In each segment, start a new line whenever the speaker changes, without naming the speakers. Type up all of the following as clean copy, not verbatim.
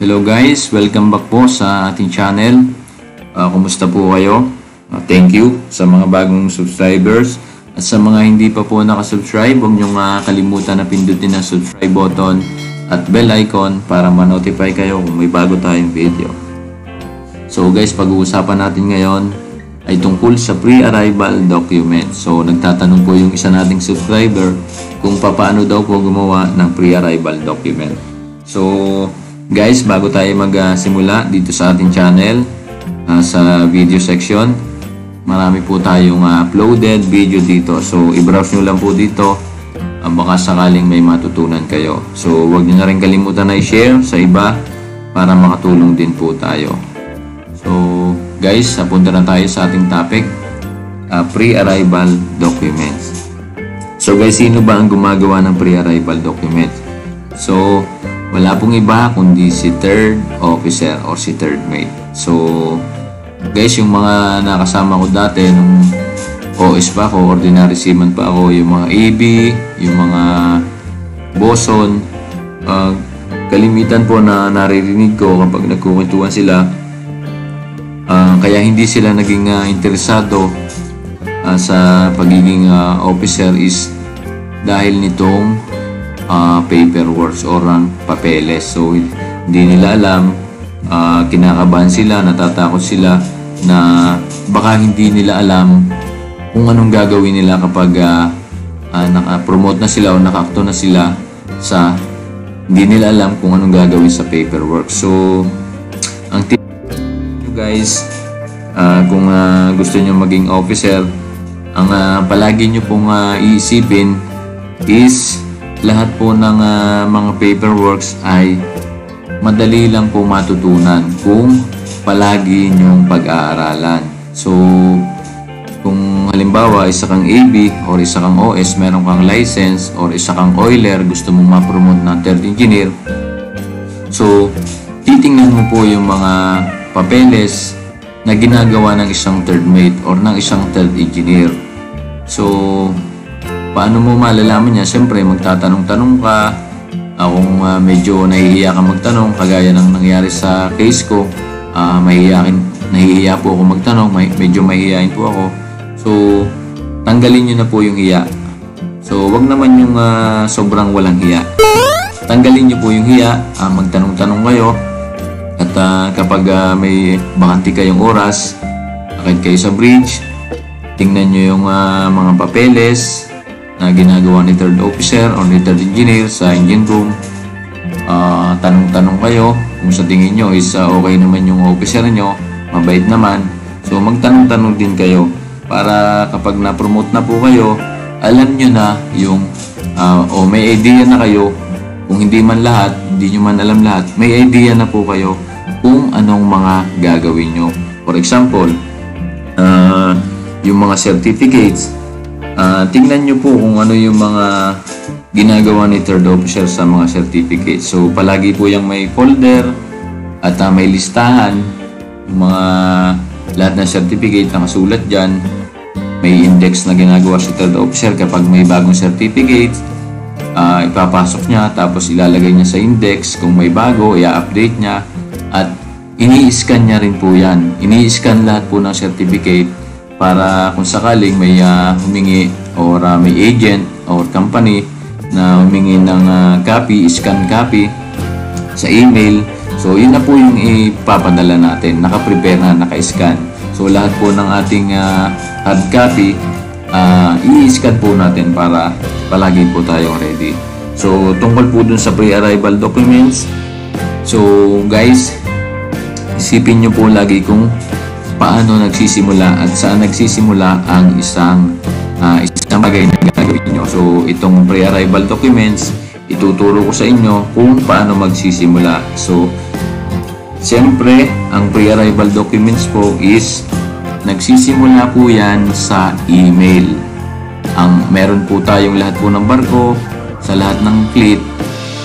Hello guys, welcome back po sa ating channel. Kumusta po kayo? Thank you sa mga bagong subscribers. At sa mga hindi pa po nakasubscribe, huwag niyong kalimutan na pindutin ang subscribe button at bell icon para ma-notify kayo kung may bago tayong video. So guys, pag-uusapan natin ngayon ay tungkol sa pre-arrival document. So nagtatanong po yung isa nating subscriber kung paano daw po gumawa ng pre-arrival document. So guys, bago tayo magsimula dito sa ating channel, sa video section, marami po tayong uploaded video dito. So i-browse nyo lang po dito, baka sakaling may matutunan kayo. So huwag nyo na rin kalimutan na i-share sa iba para makatulong din po tayo. So guys, punta na tayo sa ating topic, pre-arrival documents. So guys, sino ba ang gumagawa ng pre-arrival documents? So wala pong iba kundi si third officer or si third mate. So guys, yung mga nakasama ko dati nung OS pa ako, ordinary seaman pa ako, yung mga AB, yung mga boson, kalimitan po na naririnig ko kapag nagkukwentuhan sila, kaya hindi sila naging interesado sa pagiging officer is dahil nitong paperwork or papeles. So hindi nila alam, kinakabahan sila, natatakot sila na baka hindi nila alam kung anong gagawin nila kapag naka-promote na sila o naka-acto na sila sa hindi nila alam kung anong gagawin sa paperwork. So ang tip nyo guys, kung gusto nyo maging officer, ang palagi nyo pong iisipin is lahat po ng mga paperworks ay madali lang po matutunan kung palagi nyong pag-aaralan. So, kung halimbawa isa kang AB or isa kang OS, meron kang license or isa kang oiler, gusto mong ma-promote na third engineer, so, titingnan mo po yung mga papeles na ginagawa ng isang third mate or ng isang third engineer. So, paano mo malalaman niya? Siyempre, magtatanong-tanong ka. Kung medyo nahihiya ka magtanong, kagaya ng nangyari sa case ko, nahihiya po ako magtanong, medyo mahihiyain po ako. So, tanggalin nyo na po yung hiya. So, wag naman yung sobrang walang hiya. Tanggalin nyo po yung hiya, magtanong-tanong kayo. At kapag may bakanti kayong oras, akit kayo sa bridge, tingnan nyo yung mga papeles na ginagawa ni third officer or ni third engineer sa engine room. Tanong-tanong kayo kung sa tingin nyo is okay naman yung officer nyo, mabait naman. So magtanong-tanong din kayo para kapag na-promote na po kayo, alam nyo na yung o may idea na kayo. Kung hindi man lahat, hindi nyo man alam lahat, may idea na po kayo kung anong mga gagawin nyo. For example, yung mga certificates, tingnan nyo po kung ano yung mga ginagawa ni third officer sa mga certificates. So palagi po yung may folder at may listahan, yung mga lahat ng certificate nakasulat dyan. May index na ginagawa si third officer kapag may bagong certificate, ipapasok niya, tapos ilalagay niya sa index. Kung may bago, i-update niya at ini-scan niya rin po yan. Ini-scan lahat po ng certificate para kung sakaling may humingi or may agent or company na humingi ng copy, scan copy sa email. So yun na po yung ipapadala natin, naka-prepare na, naka-scan. So lahat po ng ating hard copy, i-scan po natin para palagi po tayong ready. So tungkol po dun sa pre-arrival documents, so guys, isipin nyo po lagi kung paano nagsisimula at saan nagsisimula ang isang bagay na gagawin nyo. So itong pre-arrival documents, ituturo ko sa inyo kung paano magsisimula. So siyempre, ang pre-arrival documents po is nagsisimula po yan sa email. Meron po tayong lahat po ng barko, sa lahat ng fleet,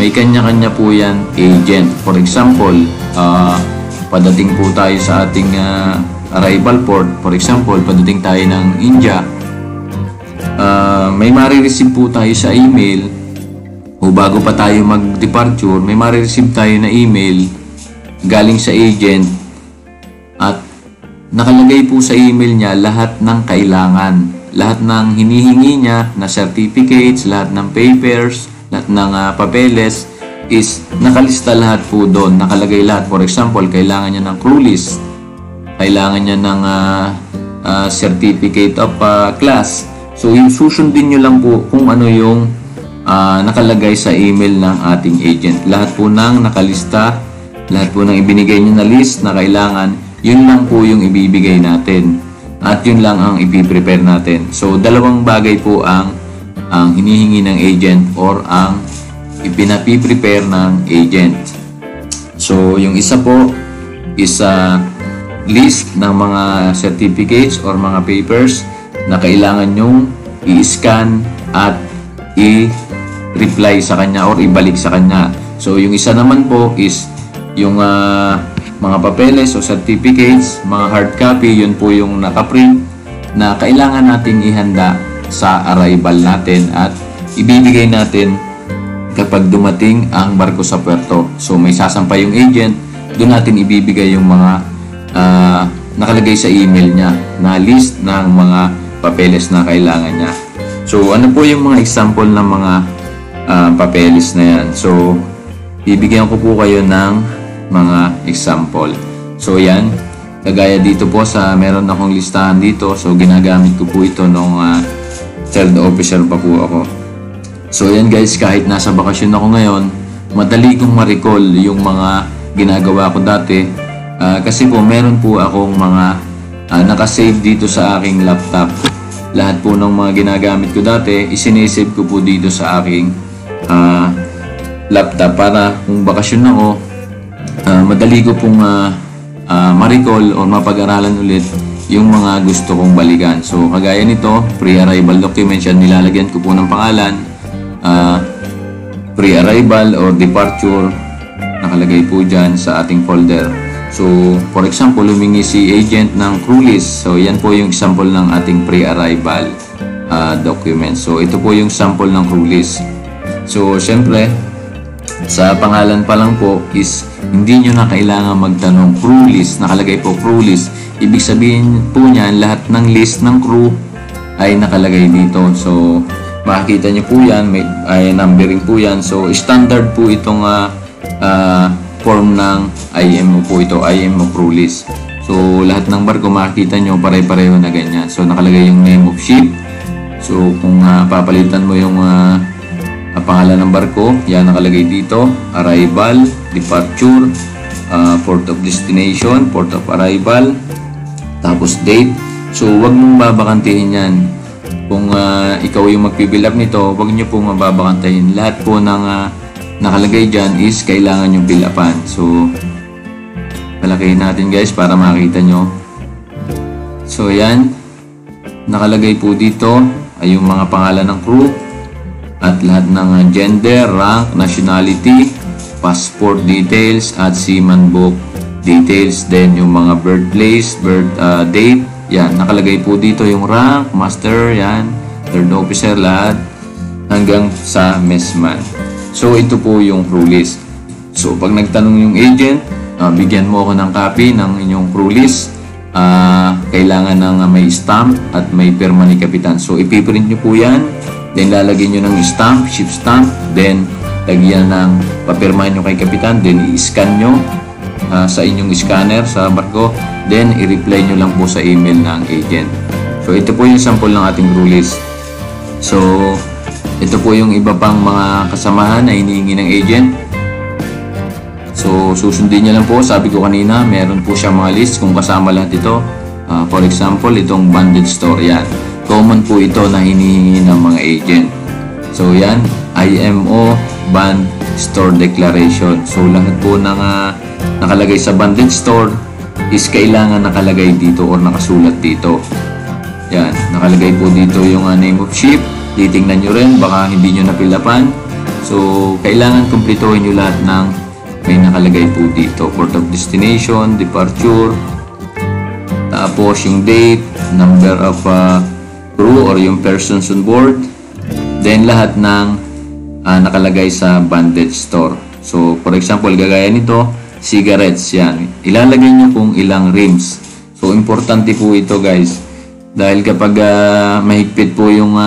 may kanya-kanya po yan agent. For example, padating po tayo sa ating arrival port. For example, padating tayo ng India, may marireceive po tayo sa email o bago pa tayo mag-departure, may marireceive tayo na email galing sa agent at nakalagay po sa email niya lahat ng kailangan. Lahat ng hinihingi niya na certificates, lahat ng papers, lahat ng papeles is nakalista lahat po doon. Nakalagay lahat. For example, kailangan niya ng crew list. Kailangan niya ng certificate of class. So, yung susundin nyo lang po kung ano yung nakalagay sa email ng ating agent. Lahat po ng nakalista, lahat po ng ibinigay nyo na list na kailangan, yun lang po yung ibibigay natin. At yun lang ang ipiprepare natin. So, dalawang bagay po ang hinihingi ng agent or ang ipinapiprepare ng agent. So, yung isa po is list ng mga certificates or mga papers na kailangan nyong i-scan at i-reply sa kanya or ibalik sa kanya. So, yung isa naman po is yung mga papeles o certificates, mga hard copy, yun po yung nakaprint na kailangan nating ihanda sa arrival natin at ibibigay natin kapag dumating ang barko sa puerto. So, may sasampay yung agent, doon natin ibibigay yung mga nakalagay sa email niya na list ng mga papeles na kailangan niya. So, ano po yung mga example ng mga papeles na yan? So, bibigyan ko po kayo ng mga example. So, yan. Kagaya dito po meron akong listahan dito. So, ginagamit ko po ito nung third officer pa po ako. So, yan guys, kahit nasa bakasyon ako ngayon, madali kong ma-recall yung mga ginagawa ko dati. Kasi po, meron po akong mga nakasave dito sa aking laptop. Lahat po ng mga ginagamit ko dati, isinisave ko po dito sa aking laptop para kung bakasyon ako, madali ko pong ma-recall o mapag-aralan ulit yung mga gusto kong balikan. So, kagaya nito, pre-arrival documents yan, nilalagyan ko po ng pangalan, pre-arrival or departure, nakalagay po dyan sa ating folder. So, for example, humingi si agent ng crew list. So, yan po yung example ng ating pre-arrival document. So, ito po yung sample ng crew list. So, syempre, sa pangalan pa lang po is hindi nyo na kailangan magtanong crew list. Nakalagay po crew list. Ibig sabihin po niyan, lahat ng list ng crew ay nakalagay dito. So, makikita nyo po yan. May numbering po yan. So, standard po itong form ng IMO po ito. IMO crew list. So, lahat ng barko makikita nyo pare-pareho na ganyan. So, nakalagay yung name of ship. So, kung papalitan mo yung pangalan ng barko, yan nakalagay dito, arrival, departure, port of destination, port of arrival, tapos date. So, wag mong babakantihin yan. Kung ikaw yung magpibuild up nito, wag nyo pong mababakantahin. Lahat po ng nakalagay dyan is kailangan yung build upan. So, palakihin natin guys para makita nyo. So, yan. Nakalagay po dito ay yung mga pangalan ng crew at lahat ng gender, rank, nationality, passport details at seaman book details. Then yung mga birthplace, birth date, yan, nakalagay po dito yung rank, master, yan, third officer, lahat hanggang sa messman. So ito po yung crew list. So pag nagtanong yung agent, bigyan mo ako ng copy ng inyong crew list. Kailangan ng may stamp at may pirma ni kapitan. So ipiprint nyo po yan. Then, lalagyan nyo ng stamp, ship stamp. Then, lagyan ng papirmahan nyo kay kapitan. Then, i-scan nyo sa inyong scanner sa barko. Then, i-reply nyo lang po sa email ng agent. So, ito po yung sample ng ating crew list. So, ito po yung iba pang mga kasamahan na hinihingi ng agent. So, susundin nyo lang po. Sabi ko kanina, meron po siya mga list kung kasama lahat ito. For example, itong banded store yan. Common po ito na hinihingi ng mga agent. So, yan, IMO Band Store Declaration. So, lahat po ng nakalagay sa banded store is kailangan nakalagay dito or nakasulat dito. Yan, nakalagay po dito yung name of ship. Titingnan nyo rin, baka hindi nyo napilapan. So, kailangan kumplituhin nyo lahat ng may nakalagay po dito. Port of destination, departure, tapos yung date, number of crew or yung persons on board, then lahat ng nakalagay sa banded store. So, for example, gagaya nito, cigarettes. Yan. Ilalagay nyo kung ilang rims. So, importante po ito guys. Dahil kapag mahigpit po yung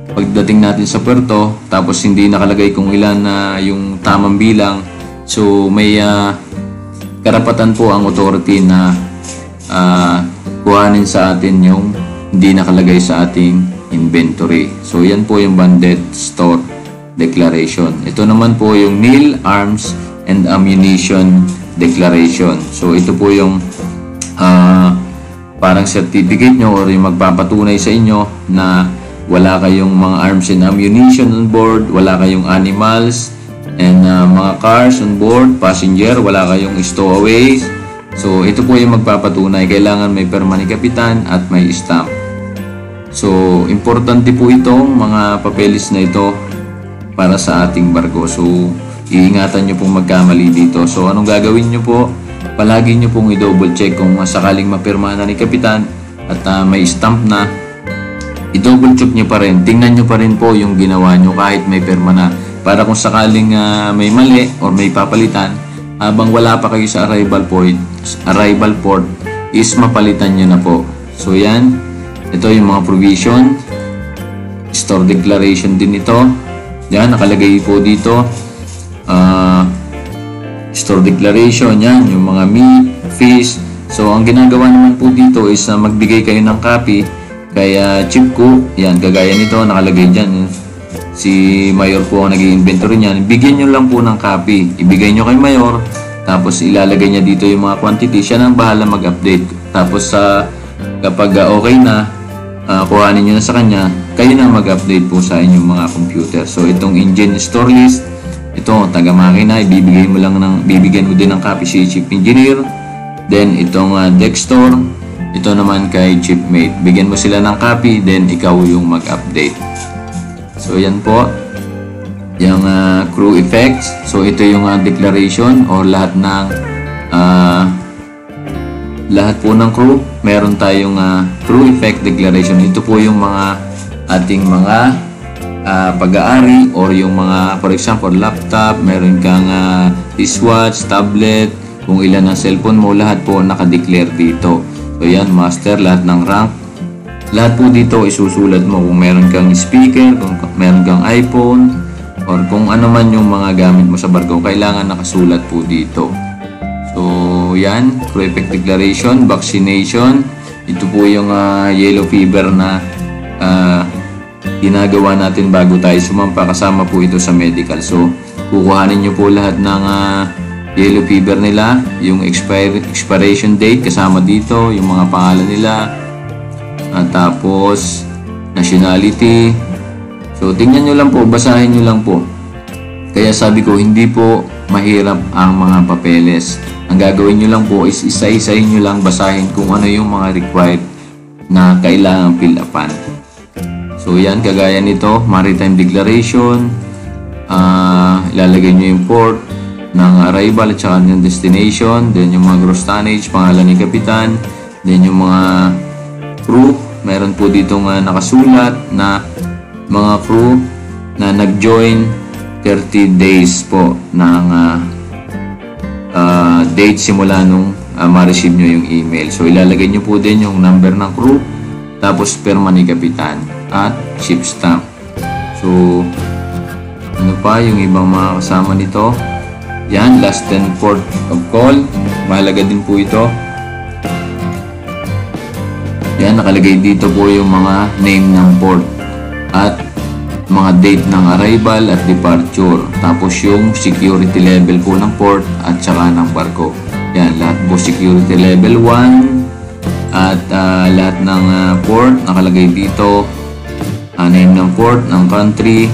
pagdating natin sa puerto, tapos hindi nakalagay kung ilan yung tamang bilang, so may karapatan po ang authority na kuhanin sa atin yung hindi nakalagay sa ating inventory. So, yan po yung banded store declaration. Ito naman po yung nil arms and ammunition declaration. So, ito po yung parang certificate nyo or yung magpapatunay sa inyo na wala kayong mga arms and ammunition on board, wala kayong animals and mga cars on board, passenger, wala kayong stowaways. So, ito po yung magpapatunay. Kailangan may perma ni kapitan at may stamp. So, importante po itong mga papeles na ito para sa ating barko. So, iingatan nyo pong magkamali dito. So, anong gagawin nyo po? Palagi nyo pong i-double check kung sakaling mapirma na ni kapitan at may stamp na, i-double check nyo pa rin. Tingnan nyo pa rin po yung ginawa nyo kahit may pirma na. Para kung sakaling may mali or may papalitan, habang wala pa kayo sa arrival port is mapalitan nyo na po. So, yan. Ito yung mga provision. Store declaration din ito. Yan, nakalagay po dito. Store declaration, yan, yung mga meat, fish. So, ang ginagawa naman po dito is magbigay kayo ng copy kay Chief Cook. Yan, kagaya nito, nakalagay dyan. Si Mayor po ang nag-i-inventory niyan. Bigyan nyo lang po ng copy. Ibigay nyo kay Mayor. Tapos, ilalagay niya dito yung mga quantity. Siya nang bahala mag-update. Tapos, kapag okay na, kuhanin nyo na sa kanya, kayo na mag-update po sa inyong mga computer. So, itong engine store list, ito, taga-makina, bibigyan mo din ng copy si Chief Engineer. Then, itong deck store, ito naman kay Chief Mate. Bigyan mo sila ng copy, then ikaw yung mag-update. So, yan po. Yung crew effects. So, ito yung declaration or lahat po ng crew. Meron tayong crew effect declaration. Ito po yung mga ating mga pag-aari or yung mga, for example, laptop, meron kang wristwatch, tablet, kung ilan ang cellphone mo, lahat po nakadeclare dito. So, yan, master, lahat ng rank. Lahat po dito isusulat mo kung meron kang speaker, kung meron kang iPhone, or kung ano man yung mga gamit mo sa barko, kailangan nakasulat po dito. So, yan, crew effect declaration, vaccination. Ito po yung yellow fever na ginagawa natin bago tayo sumampa. Kasama po ito sa medical. So, kukuhanin nyo po lahat ng yellow fever nila, yung expiration date kasama dito, yung mga pangalan nila, tapos nationality. So, tingnan nyo lang po, basahin nyo lang po. Kaya sabi ko, hindi po mahirap ang mga papeles. Ang gagawin nyo lang po is isa-isahin nyo lang basahin kung ano yung mga required na kailangan fill upan. So, yan, kagaya nito, maritime declaration, ilalagay nyo yung port ng arrival at saka yung destination, then yung mga gross tonnage, pangalan ni kapitan, then yung mga crew, meron po dito nakasulat na mga crew na nag-join 30 days po ng date simula nung ma-receive nyo yung email. So, ilalagay nyo po din yung number ng crew, tapos perma ni kapitan at ship stamp. So, ano pa yung ibang mga kasama nito? Yan, last 10 port of call. Mahalaga din po ito. Yan, nakalagay dito po yung mga name ng port at mga date ng arrival at departure. Tapos yung security level po ng port at saka ng barko. Yan, lahat po security level 1 at lahat ng port nakalagay dito. Name ng port, ng country,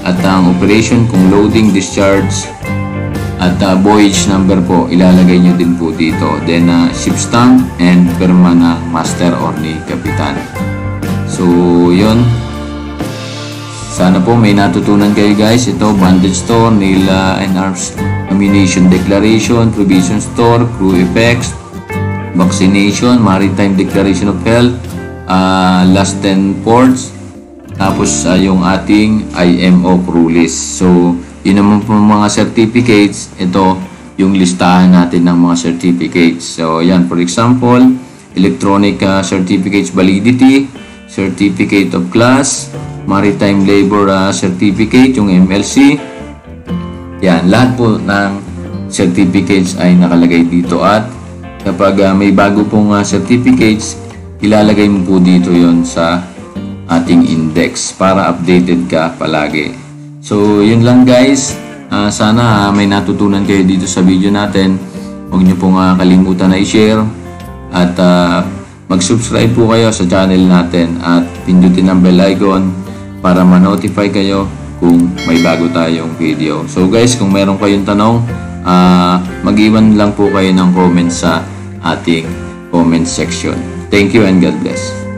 at ang operation kung loading, discharge, at voyage number po, ilalagay nyo din po dito. Then, ship stamp and perma ng master or ni kapitan. So, yun. Sana po may natutunan kayo guys. Ito, banded store, nil and arms ammunition declaration, provision store, crew effects, vaccination, maritime declaration of health, last 10 ports, tapos yung ating IMO crew list. So, yun naman po mga certificates. Ito, yung listahan natin ng mga certificates. So, yan. For example, Electronic Certificates Validity, Certificate of Class, Maritime Labor Certificate, yung MLC. Yan. Lahat po ng certificates ay nakalagay dito. At kapag may bago pong certificates, ilalagay mo po dito yon sa ating index para updated ka palagi. So, yun lang guys. Sana may natutunan kayo dito sa video natin. Huwag nyo pong kalimutan na i-share at mag-subscribe po kayo sa channel natin at pindutin ang bell icon para ma-notify kayo kung may bago tayong video. So guys, kung meron kayong tanong, mag-iwan lang po kayo ng comment sa ating comment section. Thank you and God bless.